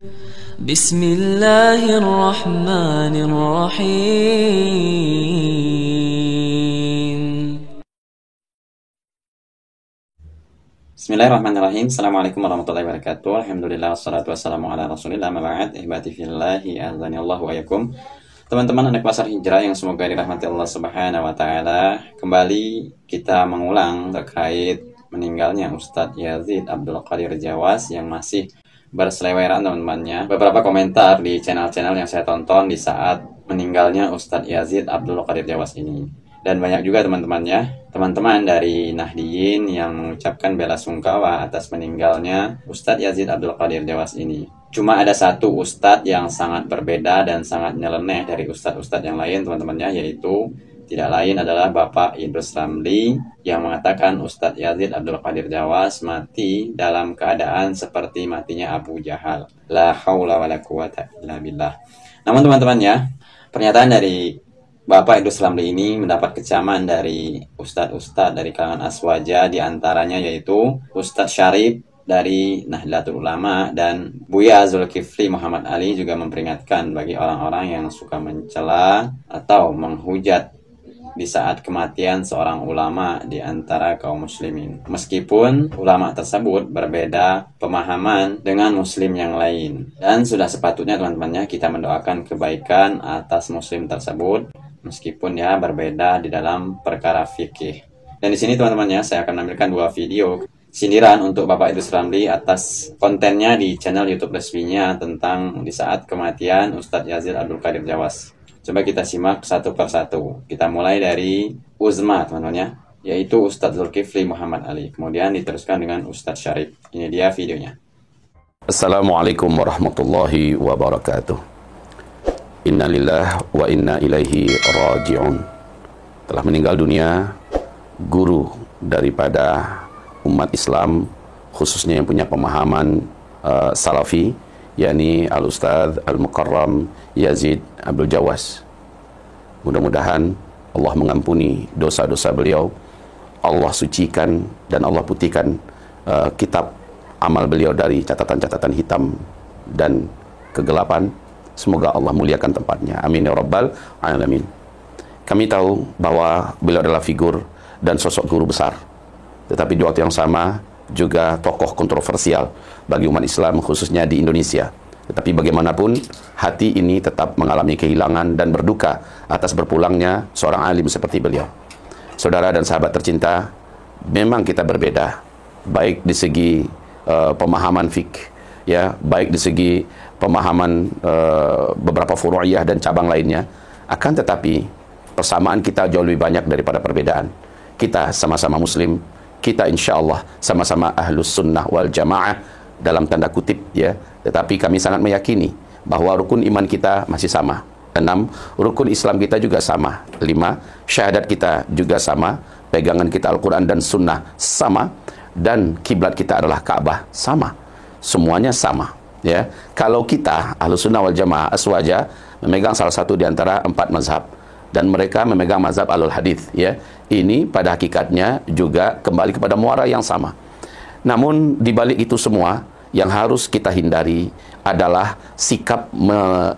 بسم الله الرحمن الرحيم. Bismillahirrahmanirrahim. Assalamualaikum warahmatullahi wabarakatuh. Alhamdulillah wassalatu wassalamu ala Rasulillah. Ma ba'd. Ihbati fillahi azanillahu wa yakum. Teman-teman anak pasar hijrah yang semoga dirahmati Allah Subhanahu wa taala, kembali kita mengulang terkait meninggalnya Ustadz Yazid Abdul Qadir Jawas yang masih berseleweran teman-temannya. Beberapa komentar di channel-channel yang saya tonton di saat meninggalnya Ustadz Yazid Abdul Qadir Jawas ini. Dan banyak juga teman-teman dari Nahdiyin yang mengucapkan bela sungkawa atas meninggalnya Ustadz Yazid Abdul Qadir Jawas ini. Cuma ada satu Ustadz yang sangat berbeda dan sangat nyeleneh dari Ustadz-Ustadz yang lain teman-temannya, yaitu tidak lain adalah Bapak Idrus Ramli yang mengatakan Ustadz Yazid Abdul Qadir Jawas mati dalam keadaan seperti matinya Abu Jahal. La haula wa la quwata illa billah. Namun teman-teman ya, pernyataan dari Bapak Idrus Ramli ini mendapat kecaman dari ustadz-ustadz dari kalangan Aswaja, diantaranya yaitu Ustadz Syarif dari Nahdlatul Ulama dan Buya Zulkifli Muhammad Ali juga memperingatkan bagi orang-orang yang suka mencela atau menghujat di saat kematian seorang ulama di antara kaum muslimin. Meskipun ulama tersebut berbeda pemahaman dengan muslim yang lain. Dan sudah sepatutnya teman-temannya kita mendoakan kebaikan atas muslim tersebut meskipun ya berbeda di dalam perkara fikih. Dan di sini teman-temannya saya akan menampilkan dua video sindiran untuk Bapak Idrus Ramli atas kontennya di channel YouTube resminya tentang di saat kematian Ustadz Yazid Abdul Qadir Jawas. Coba kita simak satu persatu. Kita mulai dari Uzma teman-temannya, yaitu Ustadz Zulkifli Muhammad Ali. Kemudian diteruskan dengan Ustadz Syarif. Ini dia videonya. Assalamualaikum warahmatullahi wabarakatuh. Innalillah wa inna ilaihi raji'un. Telah meninggal dunia guru daripada umat Islam, khususnya yang punya pemahaman salafi, yakni Al-Ustadz Al-Mukarram Yazid Abdul Jawas. Mudah-mudahan Allah mengampuni dosa-dosa beliau, Allah sucikan dan Allah putihkan kitab amal beliau dari catatan-catatan hitam dan kegelapan. Semoga Allah muliakan tempatnya. Amin ya rabbal alamin. Kami tahu bahwa beliau adalah figur dan sosok guru besar, tetapi di waktu yang sama juga tokoh kontroversial bagi umat Islam khususnya di Indonesia. Tetapi bagaimanapun hati ini tetap mengalami kehilangan dan berduka atas berpulangnya seorang alim seperti beliau. Saudara dan sahabat tercinta, memang kita berbeda baik di segi pemahaman fikih, ya, baik di segi pemahaman beberapa furu'iyah dan cabang lainnya. Akan tetapi persamaan kita jauh lebih banyak daripada perbedaan. Kita sama-sama muslim, kita insya Allah sama-sama ahlus sunnah wal jamaah dalam tanda kutip, ya. Tetapi kami sangat meyakini bahwa rukun iman kita masih sama. 6, rukun Islam kita juga sama. 5, syahadat kita juga sama. Pegangan kita Al-Quran dan sunnah sama. Dan kiblat kita adalah Ka'bah sama. Semuanya sama, ya. Kalau kita ahlus sunnah wal jamaah Aswaja memegang salah satu di antara 4 mazhab dan mereka memegang mazhab alul hadith, ya, ini pada hakikatnya juga kembali kepada muara yang sama. Namun di balik itu semua yang harus kita hindari adalah sikap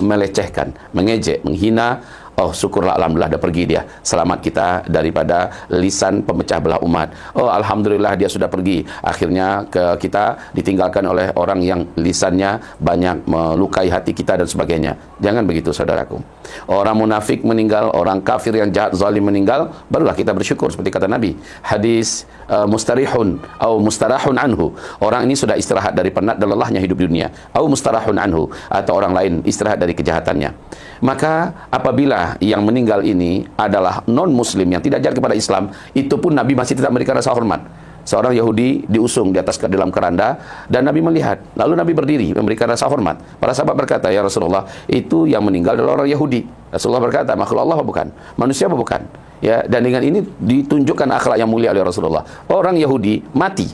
melecehkan, mengejek, menghina. Oh, syukurlah, alhamdulillah dah pergi dia. Selamat kita daripada lisan pemecah belah umat. Oh, alhamdulillah dia sudah pergi. Akhirnya kita ditinggalkan oleh orang yang lisannya banyak melukai hati kita dan sebagainya. Jangan begitu, saudaraku. Orang munafik meninggal, orang kafir yang jahat zalim meninggal, barulah kita bersyukur seperti kata Nabi. Hadis mustarihun atau mustarahun anhu. Orang ini sudah istirahat dari penat dan lelahnya hidup dunia. Atau mustarahun anhu, atau orang lain istirahat dari kejahatannya. Maka apabila yang meninggal ini adalah non-muslim yang tidak jahat kepada Islam, itu pun Nabi masih tidak memberikan rasa hormat. Seorang Yahudi diusung di atas dalam keranda dan Nabi melihat. Lalu Nabi berdiri memberikan rasa hormat. Para sahabat berkata, "Ya Rasulullah, itu yang meninggal adalah orang Yahudi." Rasulullah berkata, "Makhluk Allah apa bukan? Manusia apa bukan?" Ya, dan dengan ini ditunjukkan akhlak yang mulia oleh Rasulullah. Orang Yahudi mati.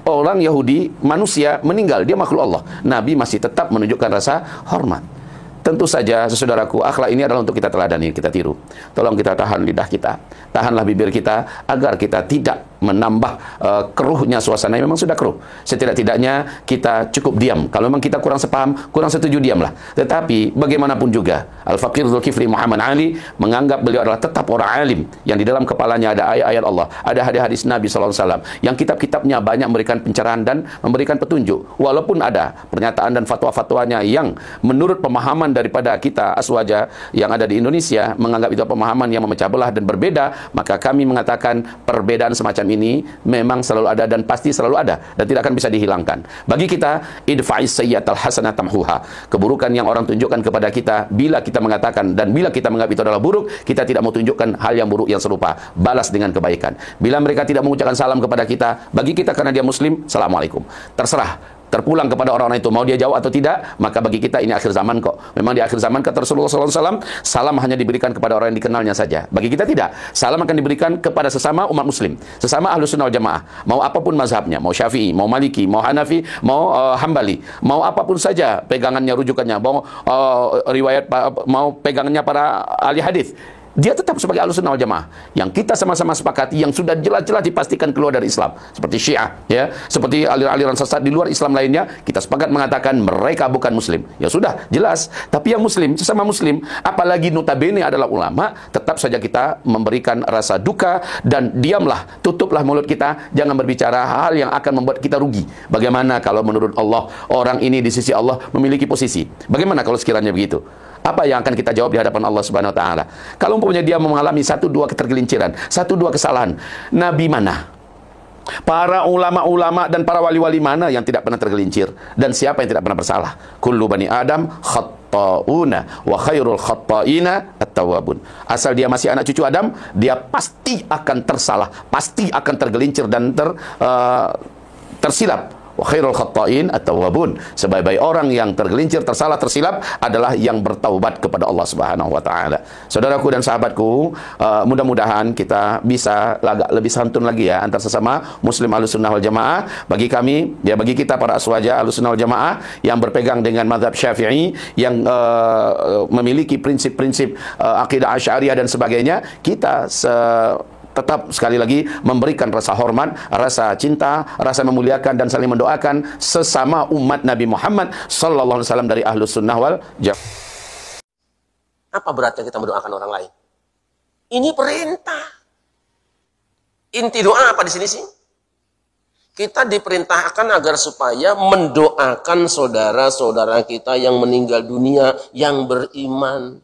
Orang Yahudi manusia meninggal, dia makhluk Allah. Nabi masih tetap menunjukkan rasa hormat. Tentu saja, saudaraku, akhlak ini adalah untuk kita teladani, kita tiru. Tolong kita tahan lidah kita, tahanlah bibir kita, agar kita tidak menambah keruhnya suasana yang memang sudah keruh. Setidak-tidaknya kita cukup diam. Kalau memang kita kurang sepaham, kurang setuju, diamlah. Tetapi bagaimanapun juga, Al-Faqir Zulkifli Muhammad Ali menganggap beliau adalah tetap orang alim yang di dalam kepalanya ada ayat-ayat Allah, ada hadis-hadis Nabi SAW, yang kitab-kitabnya banyak memberikan pencerahan dan memberikan petunjuk. Walaupun ada pernyataan dan fatwa-fatwanya yang menurut pemahaman daripada kita Aswaja yang ada di Indonesia menganggap itu pemahaman yang memecah belah dan berbeda, maka kami mengatakan perbedaan semacam ini memang selalu ada dan pasti selalu ada dan tidak akan bisa dihilangkan. Bagi kita, idfa'is sayyi'atal hasanah tamhuha. Keburukan yang orang tunjukkan kepada kita, bila kita mengatakan dan bila kita menganggap itu adalah buruk, kita tidak mau tunjukkan hal yang buruk yang serupa, balas dengan kebaikan. Bila mereka tidak mengucapkan salam kepada kita, bagi kita karena dia muslim, assalamualaikum. Terserah, terpulang kepada orang itu, mau dia jawab atau tidak. Maka bagi kita ini akhir zaman kok. Memang di akhir zaman kata Rasulullah SAW, salam hanya diberikan kepada orang yang dikenalnya saja. Bagi kita tidak. Salam akan diberikan kepada sesama umat muslim, sesama ahlu sunnah wal jamaah, mau apapun mazhabnya, mau syafi'i, mau maliki, mau hanafi, mau hambali, mau apapun saja pegangannya, rujukannya, mau riwayat, mau pegangannya para ahli hadis, dia tetap sebagai Ahlussunnah wal Jamaah yang kita sama-sama sepakati, yang sudah jelas-jelas dipastikan keluar dari Islam, seperti Syiah, ya, seperti aliran-aliran sesat di luar Islam lainnya. Kita sepakat mengatakan mereka bukan muslim. Ya sudah, jelas. Tapi yang muslim, sesama muslim, apalagi notabene adalah ulama, tetap saja kita memberikan rasa duka dan diamlah, tutuplah mulut kita, jangan berbicara hal yang akan membuat kita rugi. Bagaimana kalau menurut Allah orang ini di sisi Allah memiliki posisi? Bagaimana kalau sekiranya begitu? Apa yang akan kita jawab di hadapan Allah Subhanahu wa taala? Kalau umpamanya dia mengalami satu dua ketergelinciran, satu dua kesalahan, Nabi mana? Para ulama-ulama dan para wali-wali mana yang tidak pernah tergelincir? Dan siapa yang tidak pernah bersalah? Kullu bani Adam khatta'una wa khairul khatta'ina at-tawwabun. Asal dia masih anak cucu Adam, dia pasti akan tersalah, pasti akan tergelincir dan tersilap. Wa khairul khatta'in at-tawwabun. Sebaik-baik orang yang tergelincir, tersalah, tersilap adalah yang bertaubat kepada Allah Subhanahu wa taala. Saudaraku dan sahabatku, mudah-mudahan kita bisa agak lebih santun lagi ya antar sesama muslim Ahlussunnah wal Jamaah. Bagi kami, ya bagi kita para aswaja Ahlussunnah wal Jamaah yang berpegang dengan mazhab Syafi'i, yang memiliki prinsip-prinsip akidah Asy'ariyah dan sebagainya, kita tetap sekali lagi memberikan rasa hormat, rasa cinta, rasa memuliakan dan saling mendoakan sesama umat Nabi Muhammad sallallahu alaihi wasallam dari Ahlus Sunnah wal Jamaah. Apa beratnya kita mendoakan orang lain? Ini perintah. Inti doa apa di sini sih? Kita diperintahkan agar supaya mendoakan saudara-saudara kita yang meninggal dunia yang beriman.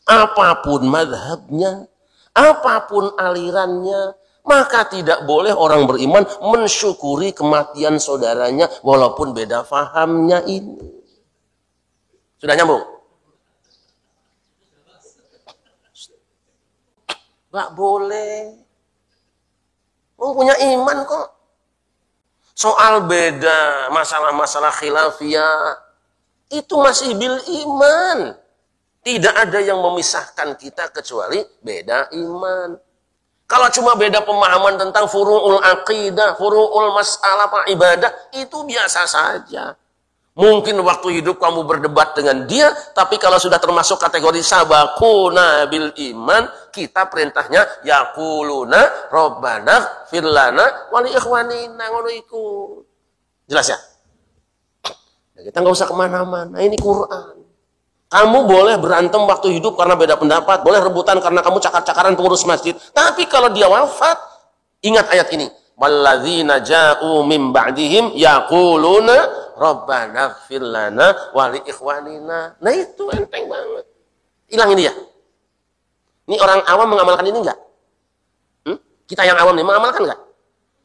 Apapun mazhabnya, apapun alirannya, maka tidak boleh orang beriman mensyukuri kematian saudaranya walaupun beda fahamnya ini. Sudah nyambung? Gak boleh. Punya iman kok. Soal beda, masalah-masalah khilafiyah, itu masih bil iman. Tidak ada yang memisahkan kita kecuali beda iman. Kalau cuma beda pemahaman tentang furu'ul aqidah, furu'ul mas'alah ibadah, itu biasa saja. Mungkin waktu hidup kamu berdebat dengan dia, tapi kalau sudah termasuk kategori sabaquna bil iman, kita perintahnya yaquluna rabbana fir lana wa li ikhwanina, ngono iku. Jelas ya? Kita nggak usah kemana-mana, ini Quran. Kamu boleh berantem waktu hidup karena beda pendapat, boleh rebutan karena kamu cakar-cakaran pengurus masjid. Tapi kalau dia wafat, ingat ayat ini. Walladzina ja'u min ba'dihim yaquluna rabbana ighfir lana wa li ikhwanina. Nah itu enteng banget. Hilang ini ya. Ini orang awam mengamalkan ini enggak? Kita yang awam nih mengamalkan enggak?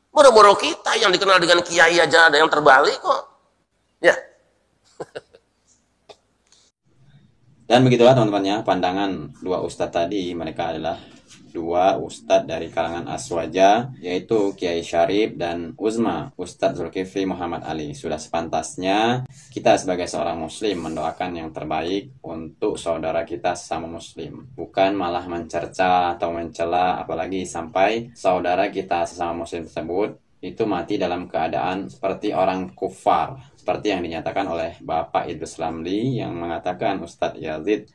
Boro-boro kita yang dikenal dengan kiai aja ada yang terbalik kok. Ya. Dan begitulah teman-teman ya, pandangan dua ustadz tadi. Mereka adalah dua ustadz dari kalangan Aswaja, yaitu Kiai Syarif dan Uzma, Ustadz Zulkifli Muhammad Ali. Sudah sepantasnya kita sebagai seorang muslim mendoakan yang terbaik untuk saudara kita sesama muslim, bukan malah mencerca atau mencela, apalagi sampai saudara kita sesama muslim tersebut itu mati dalam keadaan seperti orang kufar, seperti yang dinyatakan oleh Bapak Idrus Ramli yang mengatakan Ustadz Yazid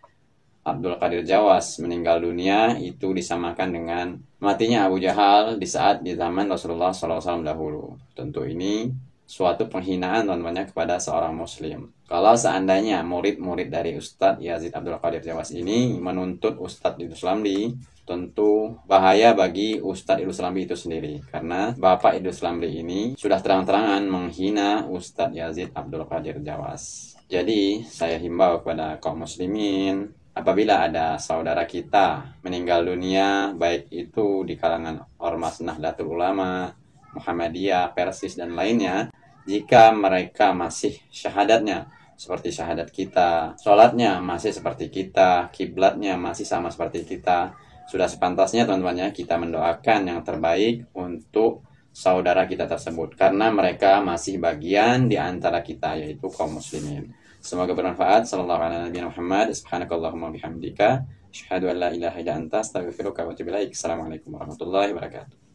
Abdul Qadir Jawas meninggal dunia itu disamakan dengan matinya Abu Jahal di saat di zaman Rasulullah SAW dahulu. Tentu ini suatu penghinaan teman-temannya kepada seorang muslim. Kalau seandainya murid-murid dari Ustadz Yazid Abdul Qadir Jawas ini menuntut Ustadz Idrus Ramli, tentu bahaya bagi Ustadz Idrus Ramli itu sendiri. Karena Bapak Idrus Ramli ini sudah terang-terangan menghina Ustadz Yazid Abdul Qadir Jawas. Jadi saya himbau kepada kaum muslimin, apabila ada saudara kita meninggal dunia, baik itu di kalangan Ormas Nahdlatul Ulama, Muhammadiyah, Persis, dan lainnya, jika mereka masih syahadatnya seperti syahadat kita, sholatnya masih seperti kita, kiblatnya masih sama seperti kita, sudah sepantasnya teman-temannya kita mendoakan yang terbaik untuk saudara kita tersebut, karena mereka masih bagian di antara kita, yaitu kaum muslimin. Semoga bermanfaat. Sallallahu alaihi wa Muhammad. Subhanakallahumma bihamdika asyhadu an la ilaha illa anta astaghfiruka wa atubu ilaik. Assalamualaikum warahmatullahi wabarakatuh.